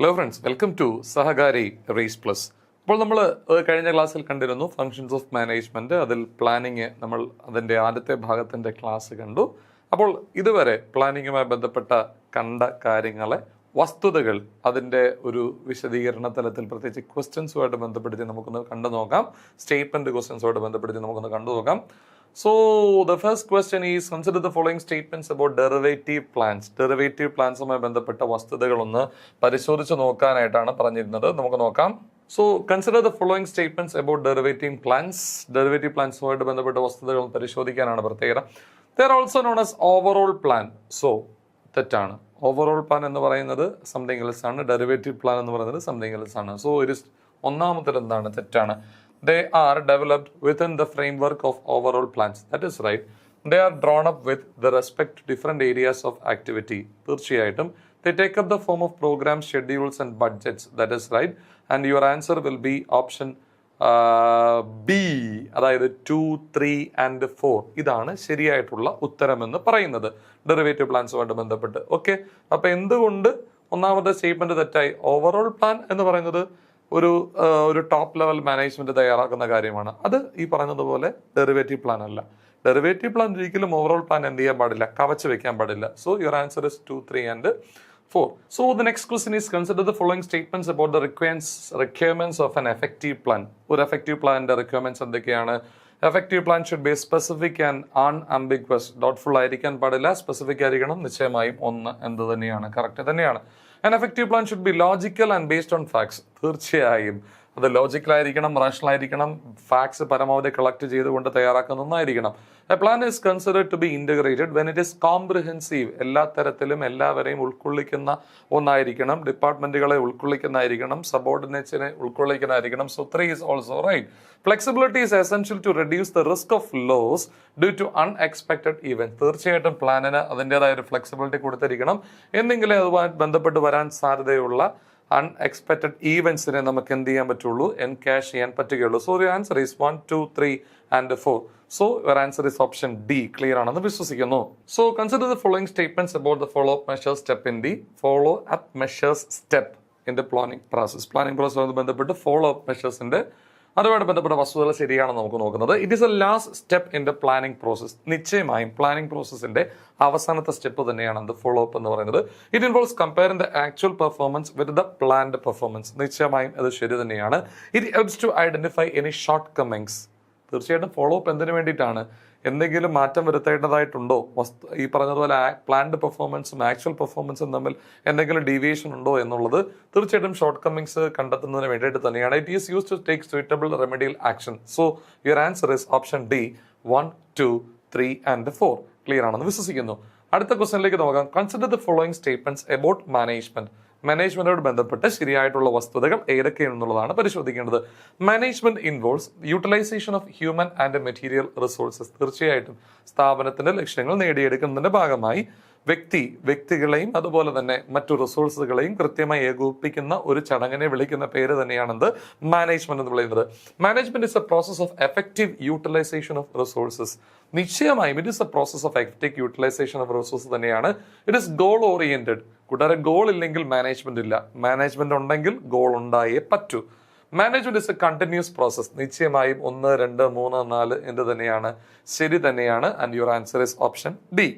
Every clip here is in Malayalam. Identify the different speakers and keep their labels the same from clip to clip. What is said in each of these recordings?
Speaker 1: Hello friends, welcome to Sahakari race plus. അപ്പോൾ നമ്മൾ കഴിഞ്ഞ ക്ലാസ്സിൽ കണ്ടിരുന്നു ഫങ്ഷൻസ് ഓഫ് മാനേജ്മെൻറ്റ്. അതിൽ പ്ലാനിങ് നമ്മൾ അതിൻ്റെ ആദ്യത്തെ ഭാഗത്തിൻ്റെ ക്ലാസ് കണ്ടു. അപ്പോൾ ഇതുവരെ പ്ലാനിങ്ങുമായി ബന്ധപ്പെട്ട കണ്ട കാര്യങ്ങളെ വസ്തുതകൾ അതിൻ്റെ ഒരു വിശദീകരണ തലത്തിൽ പ്രത്യേകിച്ച് ക്വസ്റ്റ്യൻസുമായിട്ട് ബന്ധപ്പെടുത്തി നമുക്കൊന്ന് കണ്ടു നോക്കാം. സ്റ്റേറ്റ്മെൻറ്റ് ക്വസ്റ്റ്യൻസുമായിട്ട് ബന്ധപ്പെടുത്തി നമുക്കൊന്ന് കണ്ടു നോക്കാം. So the first question is, consider the following statements about derivative plans. Derivative plans-ഉമായി ബന്ധപ്പെട്ട വസ്തുതകളൊന്ന് പരിശോധിച്ച് നോക്കാനായിട്ടാണ് പറഞ്ഞിരുന്നത്. നമുക്ക് നോക്കാം. So consider the following statements about derivative plans. Derivative plans-ഉമായിട്ട് ബന്ധപ്പെട്ട വസ്തുതകൾ പരിശോധിക്കാനാണ് പ്രത്യേകത. They are also known as overall plan. So തെറ്റാണ്. ഓവറോൾ പ്ലാൻ എന്ന് പറയുന്നത് സംതിങ് എൽസ് ആണ്. ഡെറിവേറ്റീവ് പ്ലാൻ എന്ന് പറയുന്നത് സംതിങ് എൽസ് ആണ്. സോ ഒരു ഒന്നാമത്തെ എന്താണ്? തെറ്റാണ്. They are developed within the framework of overall plans. That is right. They are drawn up with the respect to different areas of activity. തീർച്ചയായിട്ടും they take up the form of programs, schedules and budgets. That is right. And your answer will be option B, അതായത് 2, 3 and 4. ഇതാണ് ശരിയായിട്ടുള്ള ഉത്തരമെന്ന് പറയുന്നത് ഡെറിവേറ്റീവ് പ്ലാൻസുമായിട്ട് ബന്ധപ്പെട്ട്. ഓക്കെ, അപ്പോൾ എന്തുകൊണ്ട് ഒന്നാമത്തെ സ്റ്റേറ്റ്മെന്റ് തെറ്റായി? ഓവറോൾ പ്ലാൻ എന്ന് പറയുന്നത് ഒരു ടോപ്പ് ലെവൽ മാനേജ്മെന്റ് തയ്യാറാക്കുന്ന കാര്യമാണ്. അത് ഈ പറഞ്ഞതുപോലെ ഡെറിവേറ്റീവ് പ്ലാൻ അല്ല. ഡെറിവേറ്റീവ് പ്ലാൻ ഒരിക്കലും ഓവറോൾ പ്ലാൻ എന്ത് ചെയ്യാൻ പാടില്ല, കവച്ച് വെക്കാൻ പാടില്ല. So your answer is 2, 3 and 4. So the next question is, consider the following statements about the requirements of an effective plan. ഒരു effective planന്റെ requirements എന്തൊക്കെയാണ്? Effective plan should be specific and unambiguous. Doubtful ആയിരിക്കാൻ പാടില്ല, സ്പെസിഫിക് ആയിരിക്കണം. നിശ്ചയമായും 1 എന്ത് തന്നെയാണ്, കറക്റ്റ് തന്നെയാണ്. An effective plan should be logical and based on facts. തീർച്ചയായും അത് ലോജിക്കലായിരിക്കണം, റാഷണൽ ആയിരിക്കണം, ഫാക്ട്സ് പരമാവധി കളക്ട് ചെയ്തുകൊണ്ട് തയ്യാറാക്കുന്ന ഒന്നായിരിക്കണം. A plan is considered to be integrated when it is comprehensive. എല്ലാ തരത്തിലും എല്ലാവരെയും ഉൾക്കൊള്ളിക്കുന്ന ഒന്നായിരിക്കണം. ഡിപ്പാർട്ട്മെന്റുകളെ ഉൾക്കൊള്ളിക്കുന്നതായിരിക്കണം, സബോർഡിനേറ്റ്സിനെ ഉൾക്കൊള്ളിക്കുന്നതായിരിക്കണം. So 3 is also right. Flexibility is essential to reduce the risk of loss due to unexpected events. തീർച്ചയായിട്ടും പ്ലാനിന് അതിൻ്റെതായ ഒരു ഫ്ലെക്സിബിലിറ്റി കൊടുത്തിരിക്കണം. എന്തെങ്കിലും അതുമായി ബന്ധപ്പെട്ട് വരാൻ സാധ്യതയുള്ള അൺഎക്സ്പെക്റ്റഡ് ഈവൻസിനെ നമുക്ക് എന്ത് ചെയ്യാൻ പറ്റുള്ളൂ, എൻകാഷ് ചെയ്യാൻ പറ്റുകയുള്ളൂ. So your answer is 1, 2, 3 and 4. So your answer is option D. Clear ആണെന്ന് വിശ്വസിക്കുന്നു. So consider the following statements about the follow up measures step in the follow up measures step in the planning process. Planning പ്രോസസ്സുമായി ബന്ധപ്പെട്ട് ഫോളോ അപ്പ് മെഷേഴ്സിന്റെ അതുമായിട്ട് ബന്ധപ്പെട്ട വസ്തുതകൾ ശരിയാണെന്ന് നമുക്ക് നോക്കുന്നത്. It is a last step in the planning process. നിശ്ചയമായും പ്ലാനിംഗ് പ്രോസസ്സിന്റെ അവസാനത്തെ സ്റ്റെപ്പ് തന്നെയാണ് അത് ഫോളോ അപ്പ് എന്ന് പറയുന്നത്. It involves comparing the actual performance with the planned performance. നിശ്ചയമായും അത് ശരി തന്നെയാണ്. It helps to identify any shortcomings. തീർച്ചയായിട്ടും ഫോളോ അപ്പ് എന്തിനു വേണ്ടിയിട്ടാണ്? എന്തെങ്കിലും മാറ്റം വരുത്തേണ്ടതായിട്ടുണ്ടോ, ഈ പറഞ്ഞതുപോലെ പ്ലാൻഡ് പെർഫോമൻസും ആക്ച്വൽ പെർഫോമൻസും തമ്മിൽ എന്തെങ്കിലും ഡീവിയേഷൻ ഉണ്ടോ എന്നുള്ളത് തീർച്ചയായിട്ടും ഷോർട്ട് കമ്മിങ്സ് കണ്ടെത്തുന്നതിന് വേണ്ടിയിട്ട് തന്നെയാണ്. It is use to take suitable remedial action. So your answer is option D, 1, 2, 3 and 4. Clear ആണെന്ന് വിശ്വസിക്കുന്നു. അടുത്ത ക്വസ്റ്റ്യനിലേക്ക് നോക്കാം. Consider the following statements about management. മാനേജ്മെന്റോട് ബന്ധപ്പെട്ട ശരിയായിട്ടുള്ള വസ്തുതകൾ ഏതൊക്കെയാണെന്നുള്ളതാണ് പരിശോധിക്കേണ്ടത്. Management involves utilization of human and material resources. തീർച്ചയായിട്ടും സ്ഥാപനത്തിന്റെ ലക്ഷ്യങ്ങൾ നേടിയെടുക്കുന്നതിന്റെ ഭാഗമായി വ്യക്തികളെയും അതുപോലെ തന്നെ മറ്റു റിസോഴ്സുകളെയും കൃത്യമായി ഏകോപിപ്പിക്കുന്ന ഒരു ചടങ്ങിനെ വിളിക്കുന്ന പേര് തന്നെയാണെന്ത്? മാനേജ്മെന്റ് എന്ന് പറയുന്നത്. Management is a process of effective utilization of resources. നിശ്ചയമായും it is a process of effective utilization of resource തന്നെയാണ്. It is goal oriented. കൂടാതെ ഗോൾ ഇല്ലെങ്കിൽ മാനേജ്മെന്റ് ഇല്ല, മാനേജ്മെന്റ് ഉണ്ടെങ്കിൽ ഗോൾ ഉണ്ടായേ പറ്റൂ. Management is a continuous process. നിശ്ചയമായും 1, 2, 3, 4 എന്ത് തന്നെയാണ്, ശരി തന്നെയാണ്. And your answer is option D.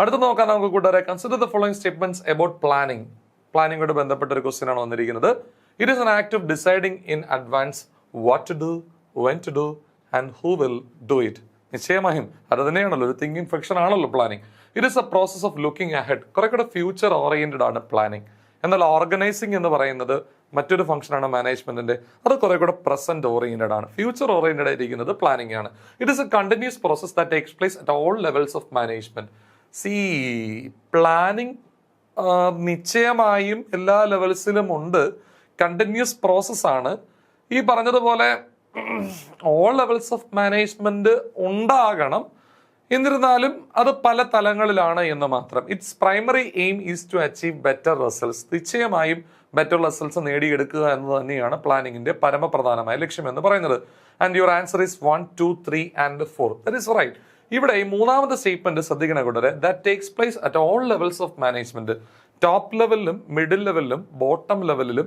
Speaker 1: അടുത്ത നോക്കാൻ നമുക്ക് കൂടാതെ consider the following statements about planning. പ്ലാനിങ്ങോട് ബന്ധപ്പെട്ട ഒരു ക്വസ്റ്റ്യൻ ആണ് വന്നിരിക്കുന്നത്. It is an act of deciding in advance what to do, when to do and who will do it. നിശ്ചയമായും അത് തന്നെയാണല്ലോ, ഒരു തിങ്കിങ് ഫംഗ്ഷൻ ആണല്ലോ planning. It is a process of looking ahead. കുറെ കൂടെ ഫ്യൂച്ചർ ഓറിയന്റഡ് ആണ് പ്ലാനിങ്. എന്നാൽ ഓർഗനൈസിംഗ് എന്ന് പറയുന്നത് മറ്റൊരു ഫംഗ്ഷനാണ് മാനേജ്മെന്റിന്റെ. അത് കുറെ കൂടെ പ്രസന്റ് ഓറിയന്റഡ് ആണ്. ഫ്യൂച്ചർ ഓറിയന്റഡ് ആയിരിക്കുന്നത് പ്ലാനിംഗ് ആണ്. It is a continuous process that takes place at all levels of management. Planning നിശ്ചയമായും എല്ലാ ലെവൽസിലും ഉണ്ട്, കണ്ടിന്യൂസ് പ്രോസസ്സാണ്. ഈ പറഞ്ഞതുപോലെ ഓൾ ലെവൽസ് ഓഫ് മാനേജ്മെന്റ് ഉണ്ടാകണം, എന്നിരുന്നാലും അത് പല തലങ്ങളിലാണ് എന്ന് മാത്രം. Its primary aim is to achieve better results. നിശ്ചയമായും ബെറ്റർ റിസൾട്ട്സ് നേടിയെടുക്കുക എന്ന് തന്നെയാണ് പ്ലാനിങ്ങിന്റെ പരമപ്രധാനമായ ലക്ഷ്യം എന്ന് പറയുന്നത്. And your answer is 1, 2, 3 and 4. That is right. ഇവിടെ ഈ മൂന്നാമത്തെ സ്റ്റേറ്റ്മെന്റ് ശ്രദ്ധിക്കണ കൂടെ that takes place at all levels of management. Top ലെവലിലും മിഡിൽ ലെവലിലും ബോട്ടം ലെവലിലും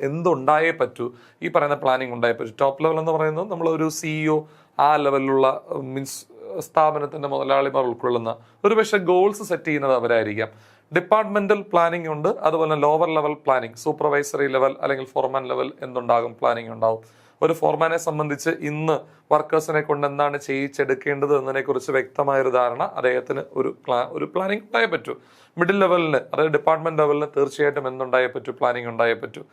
Speaker 1: എന്തുണ്ടായേ പറ്റൂ, ഈ പറയുന്ന പ്ലാനിങ് ഉണ്ടായേ പറ്റൂ. ടോപ്പ് ലെവൽ എന്ന് പറയുന്നത് നമ്മളൊരു CEO ആ ലെവലിലുള്ള മീൻസ് സ്ഥാപനത്തിന്റെ മുതലാളിമാർ ഉൾക്കൊള്ളുന്ന ഒരുപക്ഷെ ഗോൾസ് സെറ്റ് ചെയ്യുന്നത് അവരായിരിക്കാം. ഡിപ്പാർട്ട്മെന്റൽ പ്ലാനിംഗ് ഉണ്ട്, അതുപോലെ lower level planning, supervisory level അല്ലെങ്കിൽ ഫോർമാൻ ലെവൽ എന്തുണ്ടാകും, പ്ലാനിംഗ് ഉണ്ടാവും. ഒരു ഫോർമാനെ സംബന്ധിച്ച് ഇന്ന് വർക്കേഴ്സിനെ കൊണ്ട് എന്താണ് ചെയ്യിച്ചെടുക്കേണ്ടത് എന്നതിനെ കുറിച്ച് വ്യക്തമായൊരു ധാരണ അദ്ദേഹത്തിന് ഒരു പ്ലാനിംഗ് ഉണ്ടായേ പറ്റൂ. മിഡിൽ ലെവലിന്, അതായത് ഡിപ്പാർട്ട്മെന്റ് ലെവലിന് തീർച്ചയായിട്ടും എന്തുണ്ടായേ പറ്റൂ, പ്ലാനിംഗ് ഉണ്ടായേ പറ്റൂ.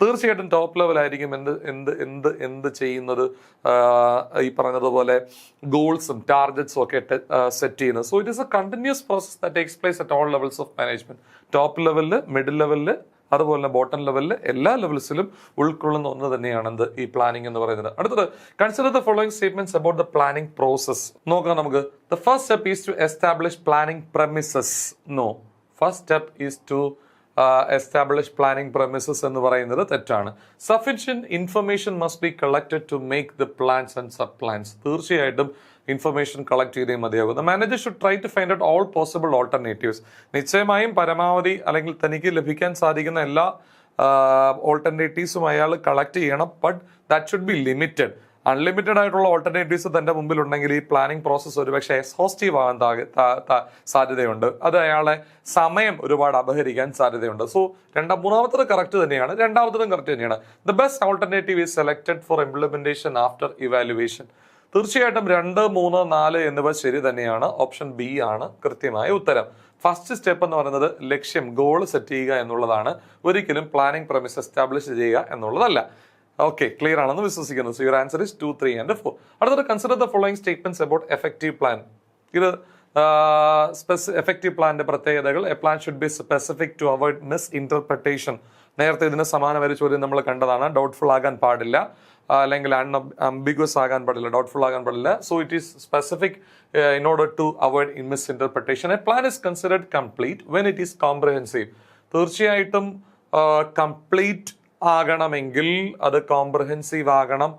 Speaker 1: തീർച്ചയായിട്ടും ടോപ്പ് ലെവലായിരിക്കും എന്ത് ചെയ്യുന്നത്, ഈ പറഞ്ഞതുപോലെ ഗോൾസും ടാർഗറ്റ്സും ഒക്കെ സെറ്റ് ചെയ്യുന്നത്. So it is a continuous process that takes place at all levels of management. Top ലെവലില്, മിഡിൽ ലെവലില്, അതുപോലെ ബോട്ടം ലെവലിൽ എല്ലാ ലെവൽസിലും ഉൾക്കൊള്ളുന്ന ഒന്ന് തന്നെയാണ് ഈ പ്ലാനിംഗ് എന്ന് പറയുന്നത്. അടുത്തത്, consider the following statements about the planning process. നോക്കാം നമുക്ക്. The first step is to establish planning premises. First step is to establish planning premises എന്ന് പറയുന്നത് തെറ്റാണ്. Sufficient information must be collected to make the plans and sub plans. തീർച്ചയായിട്ടും ഇൻഫർമേഷൻ കളക്ട് ചെയ്തേ മതിയാകും. The manager should try to find out all possible alternatives. നിശ്ചയമായും പരമാവധി അല്ലെങ്കിൽ തനിക്ക് ലഭിക്കാൻ സാധിക്കുന്ന എല്ലാ ഓൾട്ടർനേറ്റീവ്സും അയാൾ കളക്ട് ചെയ്യണം. But that should be limited. Unlimited ആയിട്ടുള്ള ഓൾട്ടർനേറ്റീവ്സ് തന്റെ മുമ്പിൽ ഉണ്ടെങ്കിൽ ഈ പ്ലാനിംഗ് പ്രോസസ്സ് ഒരുപക്ഷെ എക്സോസ്റ്റീവ് ആകാൻ സാധ്യതയുണ്ട്. അത് അയാളെ സമയം ഒരുപാട് അപഹരിക്കാൻ സാധ്യതയുണ്ട്. സോ മൂന്നാമത്തത് കറക്റ്റ് തന്നെയാണ്, രണ്ടാമത്തതും കറക്റ്റ് തന്നെയാണ്. The best alternative is selected four implementation after evaluation. തീർച്ചയായിട്ടും 2, 3, 4 എന്നിവ ശരി തന്നെയാണ്. ഓപ്ഷൻ ബി ആണ് കൃത്യമായ ഉത്തരം. ഫസ്റ്റ് സ്റ്റെപ്പ് എന്ന് പറയുന്നത് ലക്ഷ്യം, ഗോൾ സെറ്റ് ചെയ്യുക എന്നുള്ളതാണ്. ഒരിക്കലും പ്ലാനിംഗ് പ്രമിസ് എസ്റ്റാബ്ലിഷ് ചെയ്യുക എന്നുള്ളതല്ല. ഓക്കെ, ക്ലിയർ ആണെന്ന് വിശ്വസിക്കുന്നു. So your answer is 2, 3 and 4. അടുത്തത്, consider the following statements about effective plan. ഇത് എഫക്റ്റീവ് പ്ലാന്റെ പ്രത്യേകതകൾ. A plan should be specific to avoid misinterpretation. നേരത്തെ ഇതിന് സമാനമായ ചോദ്യം നമ്മൾ കണ്ടതാണ്. ഡൗട്ട്ഫുൾ ആകാൻ പാടില്ല, അല്ലെങ്കിൽ അംബിഗ്വസ് ആകാൻ പാടില്ല, ഡൗട്ട്ഫുൾ ആകാൻ പാടില്ല. So it is specific in order to avoid misinterpretation. A plan is considered complete when it is comprehensive. തീർച്ചയായിട്ടും കംപ്ലീറ്റ് ആകണമെങ്കിൽ അത് കോംപ്രഹെൻസീവ് ആകണം,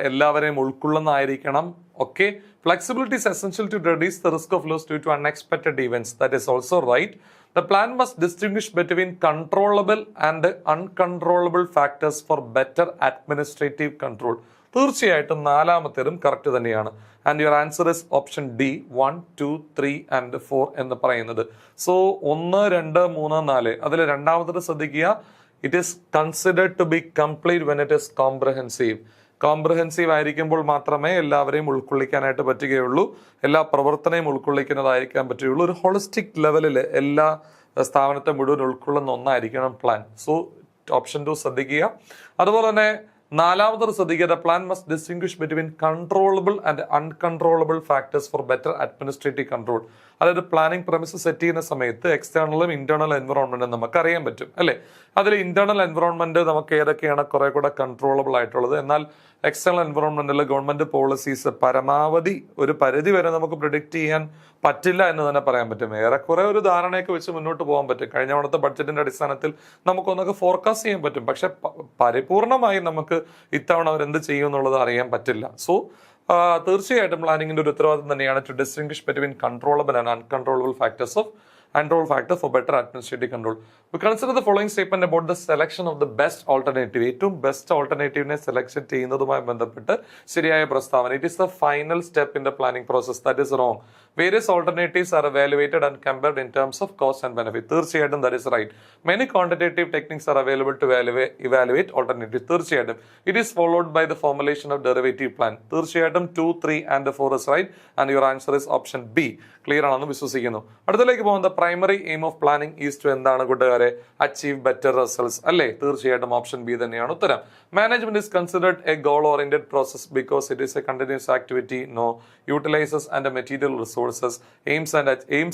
Speaker 1: എല്ലാവരെയും ഉൾക്കൊള്ളുന്നതായിരിക്കണം. Okay, flexibility is essential to reduce the risk of loss due to unexpected events. That is also right. The plan must distinguish between controllable and uncontrollable factors for better administrative control. തീർച്ചയായിട്ടും നാലാമത്തേതും കറക്റ്റ് തന്നെയാണ്. And your answer is option D, 1, 2, 3 and 4 എന്ന് പറയുന്നത്. സോ 1, 2, 3, 4 അതിൽ രണ്ടാമത്തേത് ശ്രദ്ധിക്കുക. It is considered to be complete when it is comprehensive. Comprehensive ആയിരിക്കുമ്പോൾ മാത്രമേ എല്ലാവരെയും ഉൾക്കൊള്ളിക്കാനായിട്ട് പറ്റുകയുള്ളൂ, എല്ലാ പ്രവർത്തനവും ഉൾക്കൊള്ളിക്കുന്നതായിരിക്കാൻ പറ്റുകയുള്ളൂ. ഒരു ഹോളിസ്റ്റിക് ലെവലിൽ എല്ലാ സ്ഥാപനത്തെ മുഴുവൻ ഉൾക്കൊള്ളുന്ന ഒന്നായിരിക്കണം പ്ലാൻ. സോ ഓപ്ഷൻ 2 ശ്രദ്ധിക്കുക. അതുപോലെ തന്നെ നാലാമത് ശ്രദ്ധിക്കുക. The plan must distinguish between controllable and uncontrollable factors four better administrative control. അതായത് പ്ലാനിംഗ് പ്രമിസ് സെറ്റ് ചെയ്യുന്ന സമയത്ത് എക്സ്റ്റേണലും ഇന്റേണൽ എൻവറോൺമെന്റും നമുക്ക് അറിയാൻ പറ്റും അല്ലേ. അതിൽ ഇന്റേണൽ എൻവറോൺമെന്റ് നമുക്ക് ഏതൊക്കെയാണ് കുറെ കൂടെ കൺട്രോളബിൾ ആയിട്ടുള്ളത്. എന്നാൽ എക്സ്റ്റേണൽ എൻവറോൺമെന്റിൽ ഗവൺമെന്റ് പോളിസീസ് പരമാവധി ഒരു പരിധി വരെ നമുക്ക് പ്രിഡിക്റ്റ് ചെയ്യാൻ പറ്റില്ല എന്ന് തന്നെ പറയാൻ പറ്റും. ഏറെക്കുറെ ഒരു ധാരണയൊക്കെ വെച്ച് മുന്നോട്ട് പോകാൻ പറ്റും. കഴിഞ്ഞ തവണത്തെ ബഡ്ജറ്റിന്റെ അടിസ്ഥാനത്തിൽ നമുക്കൊന്നൊക്കെ ഫോർകാസ്റ്റ് ചെയ്യാൻ പറ്റും. പക്ഷെ പരിപൂർണമായി നമുക്ക് ഇത്തവണ അവരെന്ത് ചെയ്യും എന്നുള്ളത് അറിയാൻ പറ്റില്ല. സോ തീർച്ചയായിട്ടും പ്ലാനിങ്ങിന്റെ ഒരു ഉത്തരവാദിത്വം തന്നെയാണ് to distinguish between controllable and uncontrollable factors of control factor for better administrative control. We consider the following statement about the selection of the best alternative. ഏറ്റവും ബെസ്റ്റ് ഓൾട്ടർനേറ്റീവിനെ സെലക്ഷൻ ചെയ്യുന്നതുമായി ബന്ധപ്പെട്ട് ശരിയായ പ്രസ്താവന. It is the final step in the planning process. That is wrong. Various alternatives are evaluated and compared in terms of cost and benefit. തീർച്ചയായിട്ടും that is right. Many quantitative techniques are available to evaluate alternatives. തീർച്ചയായിട്ടും it is followed by the formulation of derivative plan. തീർച്ചയായിട്ടും 2, 3 and 4 is right and your answer is option B. Clear ആണെന്ന് വിശ്വസിക്കുന്നു. അടുത്തലേക്ക് പോകുന്ന primary aim of planning is to എന്താണ് കൂട്ടുകാരെ? അച്ചീവ് ബെറ്റർ റിസൾട്ട്സ് അല്ലേ. തീർച്ചയായിട്ടും ഓപ്ഷൻ ബി തന്നെയാണ് ഉത്തരം. Management is considered a goal oriented process because it is a continuous activity. No. Utilises and material resources, aims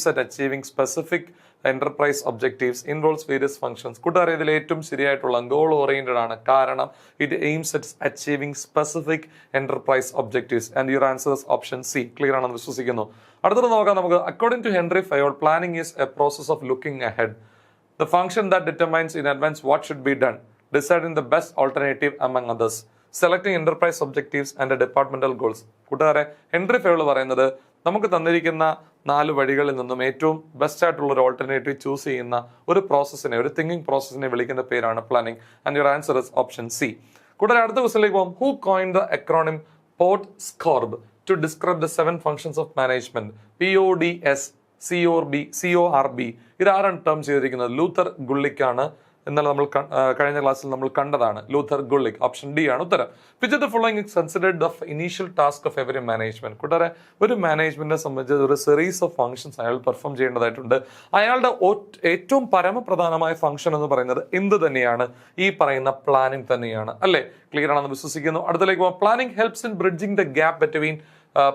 Speaker 1: at achieving specific enterprise objectives, involves various functions. കൂട്ടുകാരെ ഇതിൽ ഏറ്റവും ശരിയായിട്ടുള്ള ഗോൾ ഓറിയന്റഡ് ആണ്. കാരണം it aims at achieving specific enterprise objectives and your answer is option C. Clear ആണെന്ന് വിശ്വസിക്കുന്നു. അടുത്തത് നോക്കാം നമുക്ക്. According to Henri Fayol, planning is a process of looking ahead. The function that determines in advance what should be done, deciding the best alternative among others, selecting enterprise objectives and departmental goals. കൂട്ടുകാരെ ഹെൻറി ഫയോൾ പറയുന്നത് നമുക്ക് തന്നിരിക്കുന്ന 4 വഴികളിൽ നിന്നും ഏറ്റവും ബെസ്റ്റ് ആയിട്ടുള്ള ഒരു ഓൾട്ടർനേറ്റീവ് ചൂസ് ചെയ്യുന്ന ഒരു പ്രോസസ്സിനെ, ഒരു തിങ്കിങ് പ്രോസസ്സിനെ വിളിക്കുന്ന പേരാണ് planning. And your answer is option C. കൂടാതെ അടുത്ത ക്വസ്റ്റിലേക്ക് പോകും. Who coin the acronym port സ്കോർബ് to describe the 7 functions of management? PODS CORB. ഇതാരാണ് ടേം ചെയ്തിരിക്കുന്നത്? ലൂഥർ ഗുള്ളിക്കാണ്. എന്നാലും നമ്മൾ കഴിഞ്ഞ ക്ലാസ്സിൽ നമ്മൾ കണ്ടതാണ്, ലൂഥർ ഗുള്ളിക്. ഓപ്ഷൻ ഡി ആണ് ഉത്തരം. Which of the following is considered the initial task of every management? കൂടാതെ ഒരു മാനേജ്മെന്റിനെ സംബന്ധിച്ച് ഒരു സീരീസ് ഓഫ് ഫംഗ്ഷൻസ് അയാൾ പെർഫോം ചെയ്യേണ്ടതായിട്ടുണ്ട്. അയാളുടെ ഏറ്റവും പരമപ്രധാനമായ ഫംഗ്ഷൻ എന്ന് പറയുന്നത് എന്ത് തന്നെയാണ്? ഈ പറയുന്ന പ്ലാനിംഗ് തന്നെയാണ്. അല്ലേ? ക്ലിയർ ആണെന്ന് വിശ്വസിക്കുന്നു. അടുത്തേക്ക് പോകാം. Planning helps in bridging the gap between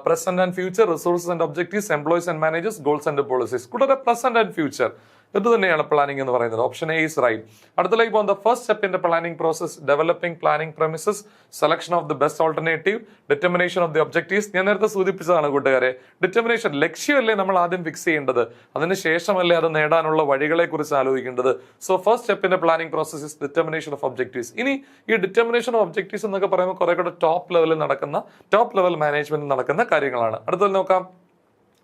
Speaker 1: present and future, resources and objectives, employees and managers, goals and policies. കൂടാതെ present and future ഇത് തന്നെയാണ് പ്ലാനിംഗ് എന്ന് പറയുന്നത്. Option A is right. അടുത്തേക്ക് പോകുന്ന first step in the planning process, developing planning premises, selection of the best alternative, determination of the objectives. ഞാൻ നേരത്തെ സൂചിപ്പിച്ചതാണ് കൂട്ടുകാരെ. ഡിറ്റർമിനേഷൻ, ലക്ഷ്യമല്ലേ നമ്മൾ ആദ്യം ഫിക്സ് ചെയ്യേണ്ടത്, അതിനുശേഷമല്ലേ അത് നേടാനുള്ള വഴികളെ കുറിച്ച് ആലോചിക്കേണ്ടത്. So first step in the planning process is determination of objectives. ഇനി ഈ ഡിറ്റർമിനേഷൻ ഓഫ് ഒബ്ജക്റ്റീവ്സ് എന്നൊക്കെ പറയുമ്പോൾ കുറെ കൂടെ ടോപ്പ് ലെവൽ മാനേജ്മെന്റ് നടക്കുന്ന കാര്യങ്ങളാണ്. അടുത്തത് നോക്കാം.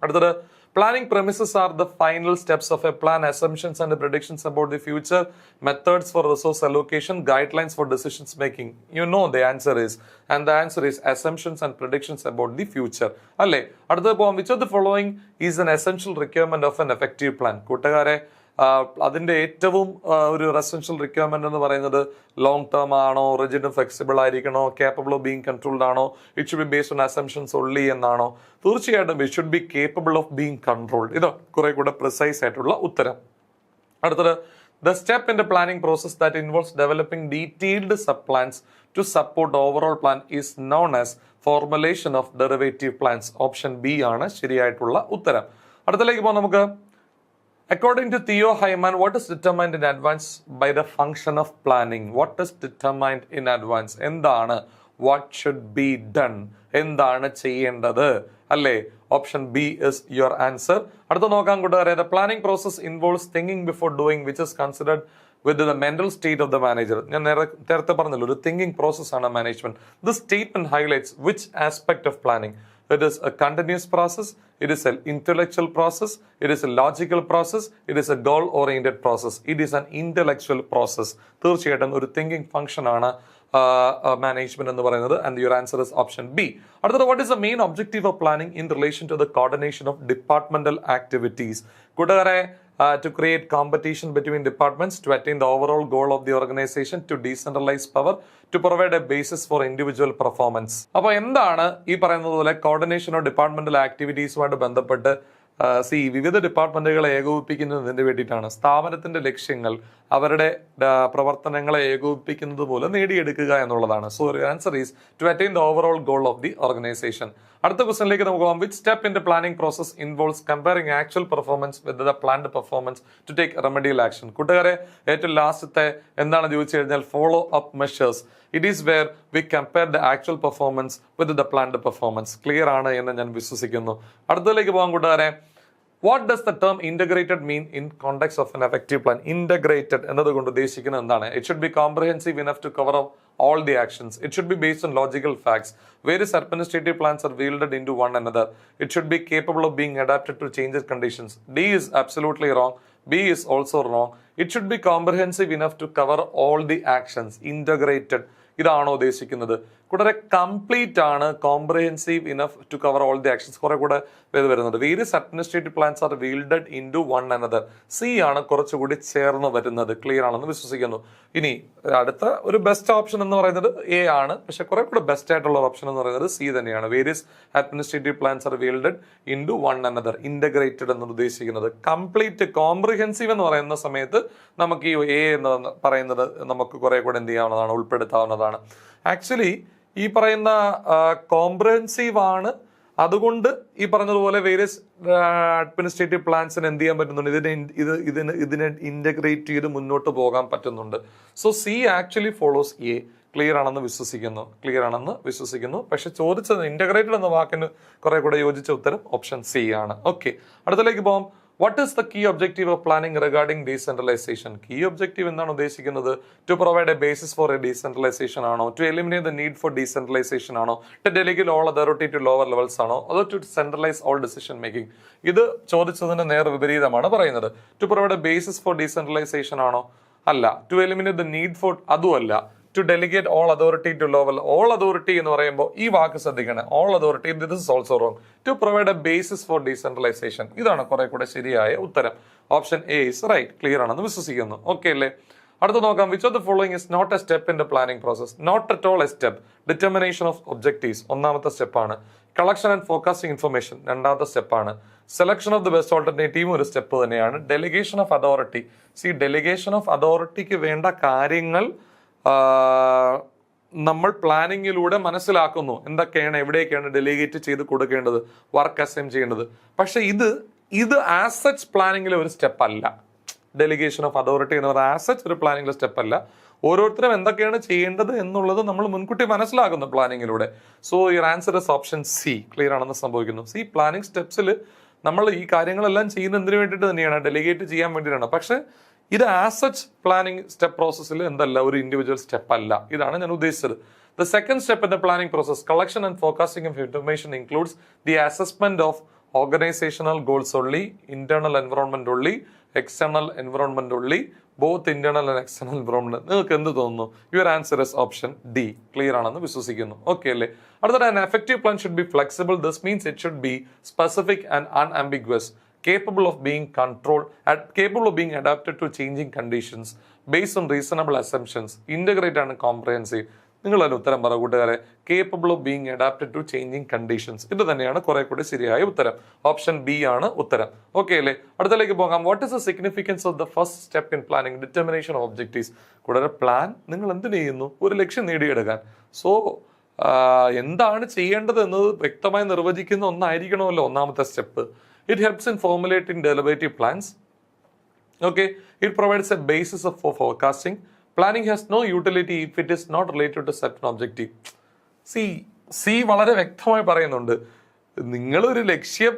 Speaker 1: അടുത്തത് planning premises are the final steps of a plan, assumptions and predictions about the future, methods for resource allocation, guidelines for decisions making. You know the answer is, and the answer is assumptions and predictions about the future. അല്ലേ? അടുത്തത് പോകാം. Which of the following is an essential requirement of an effective plan? കൂട്ടുകാരെ, അതിന്റെ ഏറ്റവും ഒരു എസെൻഷ്യൽ റിക്വയർമെന്റ് എന്ന് പറയുന്നത് ലോങ് ടേം ആണോ, റിജിഡ് ഫ്ലെക്സിബിൾ ആയിരിക്കണോ, കേപ്പബിൾ ഓഫ് ബീങ് കൺട്രോൾഡ് ആണോ, it should be based on assumptions only എന്നാണോ? തീർച്ചയായിട്ടും it should be capable of being controlled. ഇത് കുറെ കൂടെ പ്രിസൈസ് ആയിട്ടുള്ള ഉത്തരം. അടുത്തത് the step in the planning process that involves developing detailed sub-plans to support the overall plan is known as formulation of derivative plans. Option B ആണ് ശരിയായിട്ടുള്ള ഉത്തരം. അടുത്തലേക്ക് പോകാം നമുക്ക്. According to Theo Hyman, what is determined in advance by the function of planning? What is determined in advance? എന്താണ്? What should be done? എന്താണ് ചെയ്യേണ്ടത്? അല്ലേ? Option B is your answer. അടുത്ത നോക്കാം കൂട്ടുകാരെ. The planning process involves thinking before doing, which is considered with the mental state of the manager. ഞാൻ നേരത്തെ പറഞ്ഞല്ലോ, ഒരു തിങ്കിങ് പ്രോസസ് ആണ് management. This statement highlights which aspect of planning? It is a continuous process, it is an intellectual process, it is a logical process, it is a goal-oriented process. It is an intellectual process. തീർച്ചയായിട്ടും ഒരു തിങ്കിങ് ഫംഗ്ഷൻ ആണ് മാനേജ്മെന്റ് എന്ന് പറയുന്നത്. And your answer is option B. അടുത്തത്, what is the main objective of planning in relation to the coordination of departmental activities? കൂട്ടുകാരെ, to create competition between departments, to attain the overall goal of the organization, to decentralize power, to provide a basis for individual performance. അപ്പോൾ എന്താണ് ഈ പറയുന്നത് പോലെ കോർഡിനേഷൻ ഓഫ് ഡിപ്പാർട്ട്മെന്റൽ ആക്ടിവിറ്റീസുമായിട്ട് ബന്ധപ്പെട്ട് വിവിധ ഡിപ്പാർട്ട്മെന്റുകളെ ഏകോപിപ്പിക്കുന്നതിന് വേണ്ടിയിട്ടാണ്. സ്ഥാപനത്തിന്റെ ലക്ഷ്യങ്ങൾ, അവരുടെ പ്രവർത്തനങ്ങളെ ഏകോപിപ്പിക്കുന്നത് പോലെ നേടിയെടുക്കുക എന്നുള്ളതാണ്. So answer is to attain the overall goal of the organisation. അടുത്ത ക്വസ്റ്റനിലേക്ക് നമുക്ക് പോകാം. Which step in the planning process involves comparing actual performance with the planned performance to take remedial action? കൂട്ടുകാരെ, ഏറ്റവും ലാസ്റ്റത്തെ എന്താണെന്ന് ചോദിച്ചു കഴിഞ്ഞാൽ follow up measures. It is where we compare the actual performance with the planned performance. Clear ആണ് എന്ന് ഞാൻ വിശ്വസിക്കുന്നു. അടുത്തതിലേക്ക് പോകാൻ കൂട്ടുകാരെ. What does the term integrated mean in context of an effective plan? Integrated എന്നതുകൊണ്ട് ഉദ്ദേശിക്കുന്നത് എന്താണ്? It should be comprehensive enough to cover all the actions. It should be based on logical facts. Various administrative plans are wielded into one another. It should be capable of being adapted to changed conditions. D is absolutely wrong. B is also wrong. It should be comprehensive enough to cover all the actions. Integrated ഇതാണോ ഉദ്ദേശിക്കുന്നത്? കൂടാതെ കംപ്ലീറ്റ് ആണ്, comprehensive enough to cover all the actions കുറെ കൂടെ വരുന്നത്. Various administrative plans are welded into one another. C ആണ് കുറച്ചുകൂടി ചേർന്ന് വരുന്നത്. ക്ലിയർ ആണെന്ന് വിശ്വസിക്കുന്നു. ഇനി അടുത്ത ഒരു ബെസ്റ്റ് ഓപ്ഷൻ എന്ന് പറയുന്നത് എ ആണ്, പക്ഷെ കുറെ കൂടെ ബെസ്റ്റ് ആയിട്ടുള്ള ഓപ്ഷൻ എന്ന് പറയുന്നത് സി തന്നെയാണ്. Various administrative plans are welded into one another. Integrated എന്ന് ഉദ്ദേശിക്കുന്നത് കംപ്ലീറ്റ്. കോംപ്രിഹെൻസീവ് എന്ന് പറയുന്ന സമയത്ത് നമുക്ക് ഈ എ എന്ന് പറയുന്നത് നമുക്ക് കുറെ കൂടെ എന്ത് ചെയ്യാവുന്നതാണ്, ഉൾപ്പെടുത്താവുന്നതാണ്. ആക്ച്വലി ഈ പറയുന്ന കോംപ്രിഹെൻസീവ് ആണ്, അതുകൊണ്ട് ഈ പറഞ്ഞതുപോലെ വേരിയസ് അഡ്മിനിസ്ട്രേറ്റീവ് പ്ലാൻസിന് എന്ത് ചെയ്യാൻ പറ്റുന്നുണ്ട്, ഇതിനെ ഇന്റഗ്രേറ്റ് ചെയ്ത് മുന്നോട്ട് പോകാൻ പറ്റുന്നുണ്ട്. So C actually follows A. Clear ആണെന്ന് വിശ്വസിക്കുന്നു. പക്ഷെ ചോദിച്ചത് ഇന്റഗ്രേറ്റഡ് എന്ന വാക്കിന് കുറെ കൂടെ യോജിച്ച ഉത്തരം ഓപ്ഷൻ സി ആണ്. ഓക്കെ, അടുത്തലേക്ക് പോകാം. What is the key objective of planning regarding decentralization? Key objective എന്താണ് ഉദ്ദേശിക്കുന്നത്? To provide a basis for a decentralization ആണോ? To eliminate the need for decentralization ആണോ? To delegate all authority to lower levels ആണോ? അതോ to centralize all decision making? ഇത് ചോദിച്ചതിന് നേർ വിപരീതമാണ് പറയുന്നത്. To provide a basis for decentralization ആണോ? അല്ല. To eliminate the need four, അതുമല്ല. To delegate all authority to lower, all authority എന്ന് പറയുമ്പോൾ ഈ വാക്ക് ശ്രദ്ധിക്കണം. All authority, this is also wrong. To provide a basis for decentralisation, ഇതാണ് കുറെ കൂടെ ശരിയായ ഉത്തരം. Option A is right. Clear ആണെന്ന് വിശ്വസിക്കുന്നു. ഓക്കെ അല്ലേ? അടുത്ത നോക്കാം. Which of the following is not a step in the planning process? Not at all a step. Determination of objectives ഒന്നാമത്തെ സ്റ്റെപ്പാണ്. കളക്ഷൻ ആൻഡ് ഫോക്കസിംഗ് ഇൻഫർമേഷൻ രണ്ടാമത്തെ സ്റ്റെപ്പാണ്. Selection of the best alternative ഒരു സ്റ്റെപ്പ് തന്നെയാണ്. Delegation of authority, delegation of അതോറിറ്റിക്ക് വേണ്ട കാര്യങ്ങൾ നമ്മൾ പ്ലാനിങ്ങിലൂടെ മനസ്സിലാക്കുന്നു. എന്തൊക്കെയാണ്, എവിടേക്കാണ് ഡെലിഗേറ്റ് ചെയ്ത് കൊടുക്കേണ്ടത്, വർക്ക് അസൈൻ ചെയ്യേണ്ടത്. പക്ഷെ ഇത് ആസ് സച്ച് പ്ലാനിങ്ങിലെ ഒരു സ്റ്റെപ്പ് അല്ല. ഡെലിഗേഷൻ ഓഫ് അതോറിറ്റി എന്ന് പറയുന്നത് ആസ് സച്ച് ഒരു പ്ലാനിങ്ങിലെ സ്റ്റെപ്പ് അല്ല. ഓരോരുത്തരും എന്തൊക്കെയാണ് ചെയ്യേണ്ടത് എന്നുള്ളത് നമ്മൾ മുൻകൂട്ടി മനസ്സിലാക്കുന്നു പ്ലാനിങ്ങിലൂടെ. So your answer is option C. Clear ആണെന്ന് സംഭവിക്കുന്നു. പ്ലാനിങ് സ്റ്റെപ്സിൽ നമ്മൾ ഈ കാര്യങ്ങളെല്ലാം ചെയ്യുന്ന എന്തിനു വേണ്ടിയിട്ട് തന്നെയാണ്? ഡെലിഗേറ്റ് ചെയ്യാൻ വേണ്ടിയിട്ടാണ്. പക്ഷെ ഇത് ആസ് സച്ച് പ്ലാനിങ് സ്റ്റെപ്പ് പ്രോസസ്സിൽ എന്തല്ല, ഒരു ഇൻഡിവിജ്വൽ സ്റ്റെപ്പ് അല്ല. ഇതാണ് ഞാൻ ഉദ്ദേശിച്ചത്. The second step in the planning process, collection and focusing of information includes the assessment of organisational goals only, internal environment only, external environment only, both internal and external environment. നിങ്ങൾക്ക് എന്ത് തോന്നുന്നു? Your answer is option D. Clear ആണെന്ന് വിശ്വസിക്കുന്നു. ഓക്കെ അല്ലേ? അടുത്തത്, an effective plan should be flexible. This means it should be specific and unambiguous, capable of being controlled, capable of being adapted to changing conditions, based on reasonable assumptions, integrate and comprehensive. നിങ്ങൾ അതിന് ഉത്തരം പറ കൂട്ടുകാരെ. Capable of being adapted to changing conditions. ഇത് തന്നെയാണ് കുറെ കൂടി ശരിയായ ഉത്തരം. ഓപ്ഷൻ ബി ആണ് ഉത്തരം. ഓക്കെ അല്ലേ? അടുത്തേക്ക് പോകാം. What is the significance of the first step in planning? Determination of objectives. കൂടാതെ പ്ലാൻ നിങ്ങൾ എന്തിനു ചെയ്യുന്നു? ഒരു ലക്ഷ്യം നേടിയെടുക്കാൻ. സോ എന്താണ് ചെയ്യേണ്ടത് എന്നത് വ്യക്തമായി നിർവചിക്കുന്ന ഒന്നായിരിക്കണമല്ലോ ഒന്നാമത്തെ step. It helps in formulating deliberative plans. Okay, it provides a basis for forecasting. Planning has no utility if it is not related to certain objective. C വളരെ വ്യക്തമായി പറയുന്നുണ്ട്. നിങ്ങളൊരു ലക്ഷ്യം,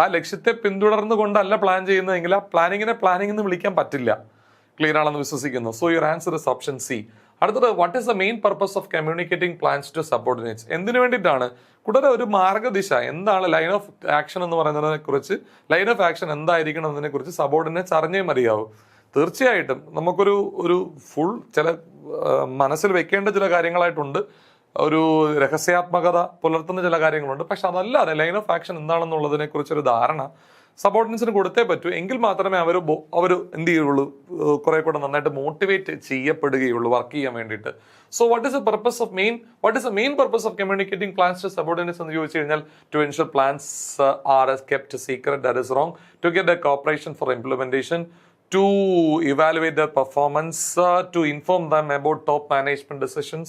Speaker 1: ആ ലക്ഷ്യത്തെ പിന്തുടർന്നു കൊണ്ടല്ല പ്ലാൻ ചെയ്യുന്നതെങ്കിൽ ആ പ്ലാനിങ്ങിനെ പ്ലാനിങ് എന്ന് വിളിക്കാൻ പറ്റില്ല. ക്ലിയർ ആണെന്ന് വിശ്വസിക്കുന്നു. So your answer is option C. അടുത്തത്, what is the main purpose of communicating plans to subordinates? എന്തിനു വേണ്ടിയിട്ടാണ്? കൂടാതെ ഒരു മാർഗദിശ എന്താണ്, ലൈൻ ഓഫ് ആക്ഷൻ എന്ന് പറയുന്നതിനെ കുറിച്ച്, ലൈൻ ഓഫ് ആക്ഷൻ എന്തായിരിക്കണം എന്നതിനെ കുറിച്ച് സബോർഡിനേറ്റ്സ് അറിഞ്ഞേ മതിയാവും. തീർച്ചയായിട്ടും നമുക്കൊരു ഫുൾ ചില മനസ്സിൽ വെക്കേണ്ട ചില കാര്യങ്ങളായിട്ടുണ്ട്, ഒരു രഹസ്യാത്മകത പുലർത്തുന്ന ചില കാര്യങ്ങളുണ്ട്. പക്ഷെ അതല്ലാതെ ലൈൻ ഓഫ് ആക്ഷൻ എന്താണെന്നുള്ളതിനെ കുറിച്ചൊരു ധാരണ സബോർഡിനൻസിന് കൊടുത്തേ പറ്റൂ. എങ്കിൽ മാത്രമേ അവർ എന്ത് ചെയ്യുള്ളൂ, കുറെ കൂടെ നന്നായിട്ട് മോട്ടിവേറ്റ് ചെയ്യപ്പെടുകയുള്ളൂ വർക്ക് ചെയ്യാൻ വേണ്ടിയിട്ട്. So what is the main purpose of communicating plans to subordinates എന്ന് ചോദിച്ചു കഴിഞ്ഞാൽ, to ensure plans are kept secret, that is wrong. To get a cooperation for implementation, to evaluate their performance, to inform them about top management decisions.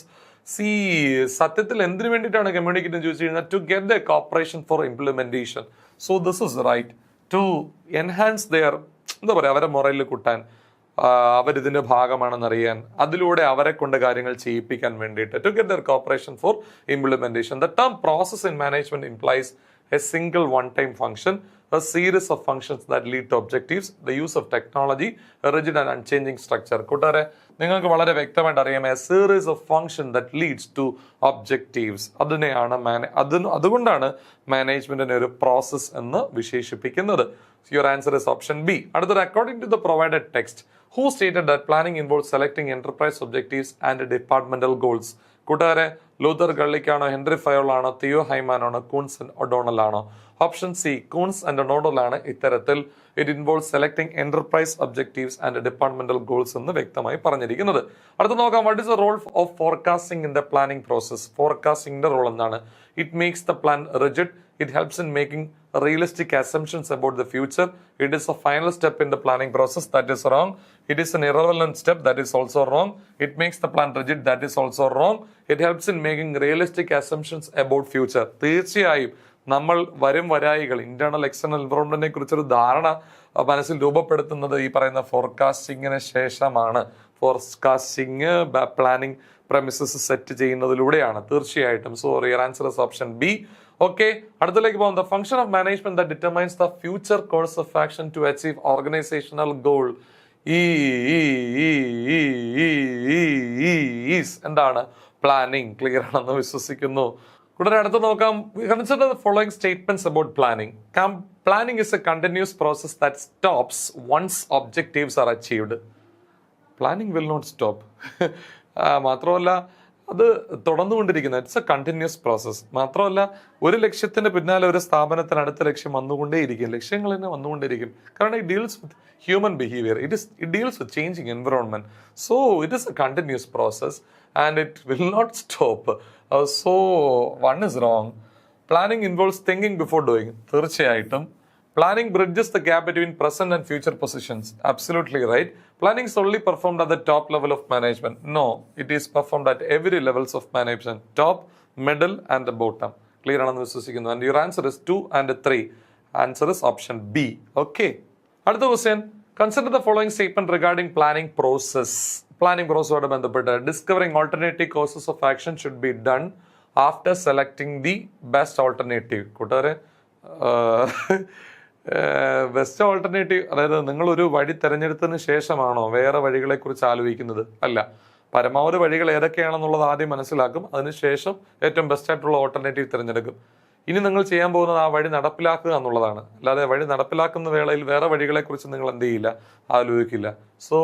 Speaker 1: സത്യത്തിൽ എന്തിനു വേണ്ടിയിട്ടാണ് കമ്മ്യൂണിക്കേറ്റ് എന്ന് ചോദിച്ചു കഴിഞ്ഞാൽ, to get the cooperation for implementation. So this is right. To enhance their, എന്താ പറയുക, അവരെ മൊറലിൽ കൂട്ടാൻ, അവരിതിന്റെ ഭാഗമാണെന്നറിയാൻ, അതിലൂടെ അവരെ കൊണ്ട് കാര്യങ്ങൾ ചെയ്യിപ്പിക്കാൻ വേണ്ടിയിട്ട്. To get their cooperation for implementation. The term process in management implies a single one-time function, a series of functions that lead to objectives, the use of technology, a rigid and unchanging structure. കൂട്ടുകാരെ, നിങ്ങൾക്ക് വളരെ വ്യക്തമായിട്ട് അറിയാം, a series of function that leads to objectives. അതുകൊണ്ടാണ് മാനേജ്മെന്റിനെ ഒരു പ്രോസസ് എന്ന് വിശേഷിപ്പിക്കുന്നത്. Your answer is option B. അടുത്തത്, according to the provided text, who stated that planning involves selecting enterprise objectives and departmental goals? കൂട്ടുകാരെ, ലൂതർ ഗള്ളിക്കാണോ, ഹെൻറി ഫയോൾ ആണോ, തിയോ ഹൈമാൻ ആണോ, കൂൺസ് ആൻഡ് ഒഡോണൽ ആണോ? Option C, Koontz and O'Donnell ആണ് ഇത്തരത്തിൽ it involve selecting enterprise objectives and departmental goals എന്ന് വ്യക്തമായി പറഞ്ഞിരിക്കുന്നത്. അടുത്ത നോക്കാം, what is the role of forecasting in the planning process? ഫോർകാസ്റ്റിംഗിന്റെ റോൾ എന്താണ്? It makes the plan rigid. It helps in making realistic assumptions about the future. It is a final step in the planning process. That is wrong. It is an irrelevant step. That is also wrong. It makes the plan rigid. That is also wrong. It helps in making realistic assumptions about future. തീർച്ചയായും നമ്മൾ വരായികൾ, ഇന്റേണൽ എക്സ്റ്റേണൽ എൻവറോൺമെന്റിനെ കുറിച്ചൊരു ധാരണ മനസ്സിൽ രൂപപ്പെടുത്തുന്നത് ഈ പറയുന്ന ഫോർകാസ്റ്റിങ്ങിന് ശേഷമാണ്. ഫോർകാസ്റ്റിംഗ് പ്രമിസസ് സെറ്റ് ചെയ്യുന്നതിലൂടെയാണ് തീർച്ചയായിട്ടും. So your answer is option B. Okay, അടുത്തിലേക്ക് പോകും. The function of management that determines the future course of action to achieve organizational goal എന്താണ്? പ്ലാനിങ്. ക്ലിയർ ആണെന്ന് വിശ്വസിക്കുന്നു. കൂടാതെ അടുത്ത് നോക്കാം. Consider the following statements about planning. Planning is a continuous process that stops once objectives are achieved. Planning will not stop. മാത്രമല്ല അത് തുടർന്നുകൊണ്ടിരിക്കുന്നത്. It's a continuous process. മാത്രമല്ല ഒരു ലക്ഷ്യത്തിന് പിന്നാലെ ഒരു സ്ഥാപനത്തിന് അടുത്ത ലക്ഷ്യം വന്നുകൊണ്ടേയിരിക്കും. ലക്ഷ്യങ്ങൾ തന്നെ വന്നുകൊണ്ടിരിക്കും. കാരണം it deals with human behaviour. It deals with changing environment. So it is a continuous process and it will not stop. So one is wrong. Planning involves thinking before doing. തീർച്ചയായിട്ടും. Planning bridges the gap between present and future positions. Absolutely right. Planning is only performed at the top level of management. No, it is performed at every levels of management. Top, middle and the bottom. Clear ആണെന്ന് വിശ്വസിക്കുന്നു. And your answer is 2 and 3. Answer is option B. Okay. അടുത്ത question. Consider the following statement regarding planning process. Planning process ഓട് ബന്ധപ്പെട്ട് discovering alternative courses of action should be done after selecting the best alternative. കൂട്ടുകാരെ ബെസ്റ്റ് ഓൾട്ടർനേറ്റീവ്, അതായത് നിങ്ങളൊരു വഴി തിരഞ്ഞെടുത്തതിന് ശേഷമാണോ വേറെ വഴികളെ കുറിച്ച് ആലോചിക്കുന്നത്? അല്ല, പരമാവധി വഴികൾ ഏതൊക്കെയാണെന്നുള്ളത് ആദ്യം മനസ്സിലാക്കും. അതിനുശേഷം ഏറ്റവും ബെസ്റ്റ് ആയിട്ടുള്ള ഓൾട്ടർനേറ്റീവ് തിരഞ്ഞെടുക്കും. ഇനി നിങ്ങൾ ചെയ്യാൻ പോകുന്നത് ആ വഴി നടപ്പിലാക്കുക എന്നുള്ളതാണ്. അല്ലാതെ വഴി നടപ്പിലാക്കുന്ന വേളയിൽ വേറെ വഴികളെ കുറിച്ച് നിങ്ങൾ എന്ത് ചെയ്യില്ല, ആലോചിക്കില്ല. So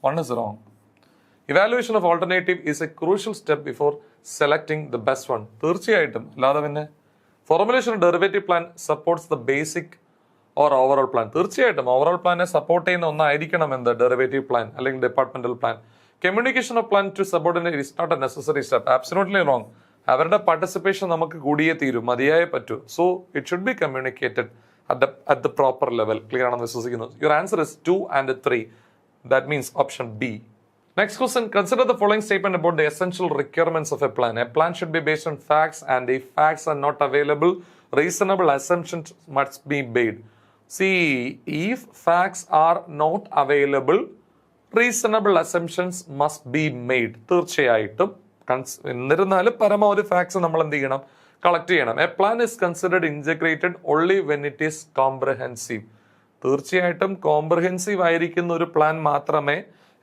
Speaker 1: one is wrong. Evaluation of alternative is a crucial step before selecting the best one. തീർച്ചയായിട്ടും. അല്ലാതെ പിന്നെ formulation of derivative plan supports the basic or overall plan. തീർച്ചയായിട്ടും ഓവറോൾ പ്ലാനെ സപ്പോർട്ട് ചെയ്യുന്ന ഒന്നായിരിക്കണം എന്ത്? ഡെറിവേറ്റീവ് പ്ലാൻ അല്ലെങ്കിൽ departmental plan. Communication of plan to subordinate is not a necessary step. Absolutely wrong. അവരുടെ പാർട്ടിസിപ്പേഷൻ നമുക്ക് കൂടിയേ തീരും, മതിയായേ പറ്റൂ. So it should be communicated at the proper level. Clear ആണെന്ന് വിശ്വസിക്കുന്നു. Your answer is 2 and 3. That means option B. Next question. Consider the following statement about the essential requirements of a plan. A plan should be based on facts, and if facts are not available, reasonable assumptions must be made. See, if facts are not available, reasonable assumptions must be made. തീർച്ചയായിട്ടും. എന്നിരുന്നാലും പരമാവധി ഫാക്ട്സ് നമ്മൾ എന്ത് ചെയ്യണം? കളക്ട് ചെയ്യണം. A plan is considered integrated only when it is comprehensive. തീർച്ചയായിട്ടും കോംപ്രഹെൻസീവ് ആയിരിക്കുന്ന ഒരു പ്ലാൻ മാത്രമേ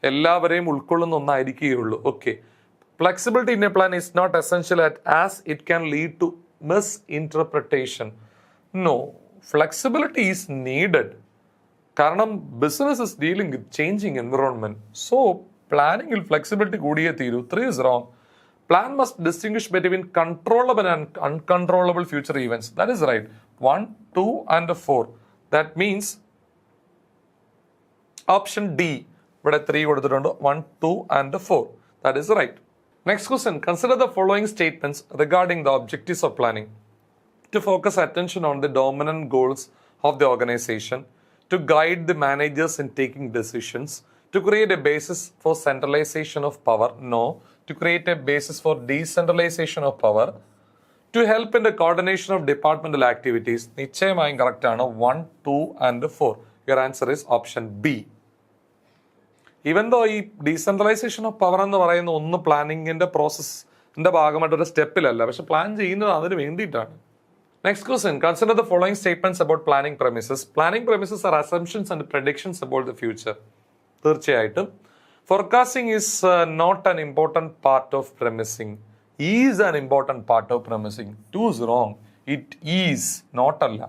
Speaker 1: എല്ലാവരെയും ഉൾക്കൊള്ളുന്ന ഒന്നായിരിക്കുകയുള്ളൂ. Okay. Flexibility in a plan is not essential as it can lead to misinterpretation. No, flexibility is needed. കാരണം business is dealing with changing environment. So പ്ലാനിങ്ങിൽ ഫ്ലെക്സിബിലിറ്റി കൂടിയേ തീരൂ. 3 is wrong. Plan must distinguish between controllable and uncontrollable future events. That is right. 1, 2 and 4. That means option D. ഇവിടെ 3 കൊടുത്തിട്ടുണ്ട്. 1, 2 and 4. That is right. Next question. Consider the following statements regarding the objectives of planning. To focus attention on the dominant goals of the organization, to guide the managers in taking decisions, to create a basis for centralization of power. No. To create a basis for decentralization of power, to help in the coordination of departmental activities. നിശ്ചയമായും കറക്റ്റ് ആണ്. 1, 2 and 4. Your answer is option B. Even though ഈ ഡീസെൻട്രലൈസേഷൻ ഓഫ് പവർ എന്ന് പറയുന്ന ഒന്ന് പ്ലാനിങ്ങിന്റെ പ്രോസസ്സിന്റെ ഭാഗമായിട്ട് ഒരു സ്റ്റെപ്പിലല്ല, പക്ഷെ പ്ലാൻ ചെയ്യുന്നത് അതിന് വേണ്ടിയിട്ടാണ്. Next question. Consider the following statements about planning premises. Planning premises are assumptions and predictions about the future. തീർച്ചയായിട്ടും. Forecasting is not an important part of premising. Is an important part of premising. 2 is wrong. It is, not അല്ല.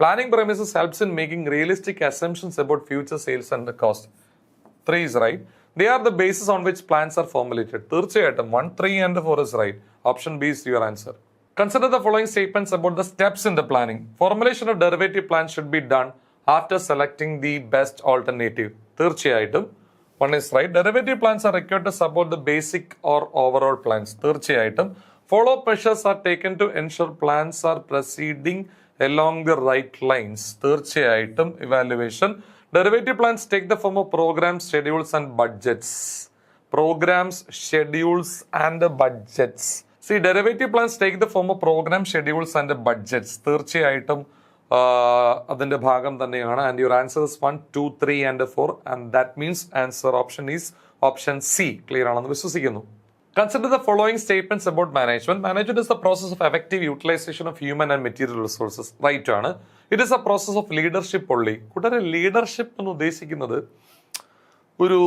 Speaker 1: Planning premises helps in making realistic assumptions about future sales and cost. 3 is right. They are the basis on which plans are formulated. തീർച്ചയായിട്ടും 1, 3 and 4 is right. Option B is your answer. Consider the following statements about the steps in the planning. Formulation of derivative plans should be done after selecting the best alternative. തീർച്ചയായിട്ടും 1 is right. Derivative plans are required to support the basic or overall plans. തീർച്ചയായിട്ടും. Follow-up measures are taken to ensure plans are proceeding along the right lines. തീർച്ചയായിട്ടും. Evaluation. Derivative plans take the form of programs, schedules and budgets. Programs, schedules and budgets. See, derivative plans take the form of programs, schedules and budgets. തീർച്ചയായിട്ടും അതിന്റെ ഭാഗം തന്നെയാണ്. And your answer is 1, 2, 3 and 4. And that means answer option is option C. Clear ആണെന്ന് വിശ്വസിക്കുന്നു. Consider the following statements about management. Management is the process of effective utilization of human and material resources. Right ആണ്. It is a process of leadership only. കൂടാതെ ലീഡർഷിപ്പ് എന്ന് ഉദ്ദേശിക്കുന്നത് ഒരു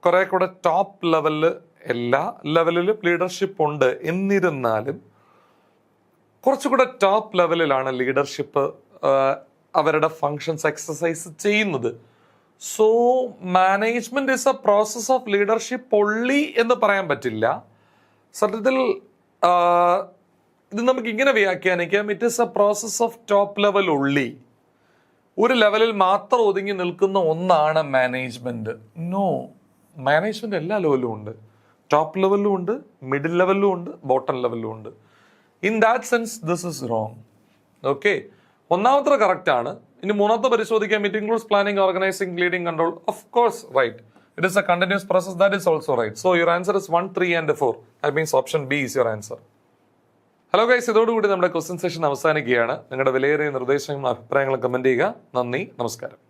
Speaker 1: കുറെ കൂടെ ടോപ്പ് ലെവലിൽ എല്ലാ ലെവലിലും ലീഡർഷിപ്പ് ഉണ്ട്. എന്നിരുന്നാലും കുറച്ചുകൂടെ ടോപ്പ് ലെവലിലാണ് ലീഡർഷിപ്പ് അവരുടെ ഫങ്ഷൻസ് എക്സസൈസ് ചെയ്യുന്നത്. So management is a process of leadership only എന്ന് പറയാൻ പറ്റില്ല. സത്യത്തിൽ ഇത് നമുക്ക് ഇങ്ങനെ വ്യാഖ്യാനിക്കാം, it is a process of top level only. ഒരു ലെവലിൽ മാത്രം ഒതുങ്ങി നിൽക്കുന്ന ഒന്നാണ് മാനേജ്മെന്റ്. നോ, മാനേജ്മെന്റ് എല്ലാ ലെവലിലും ഉണ്ട്. ടോപ്പ് ലെവലിലും ഉണ്ട്, മിഡിൽ ലെവലിലും ഉണ്ട്, ബോട്ടം ലെവലിലും ഉണ്ട്. In that sense this is wrong. Okay, ഒന്നാമത്തെ കറക്റ്റ് ആണ്. ഇനി മൂന്നാമത്തെ പരിശോധിക്കാം. It includes planning, organising, leading, control. Of course right. It is a continuous process. That is also right. So your answer is 1, 3 and 4. That means option B is your answer. Hello guys, ഇതോടുകൂടി നമ്മുടെ ക്വസ്റ്റ്യൻ സെഷൻ അവസാനിക്കുകയാണ്. നിങ്ങളുടെ വിലയേറിയ നിർദ്ദേശങ്ങളും അഭിപ്രായങ്ങളും കമന്റ് ചെയ്യുക. നന്ദി, നമസ്കാരം.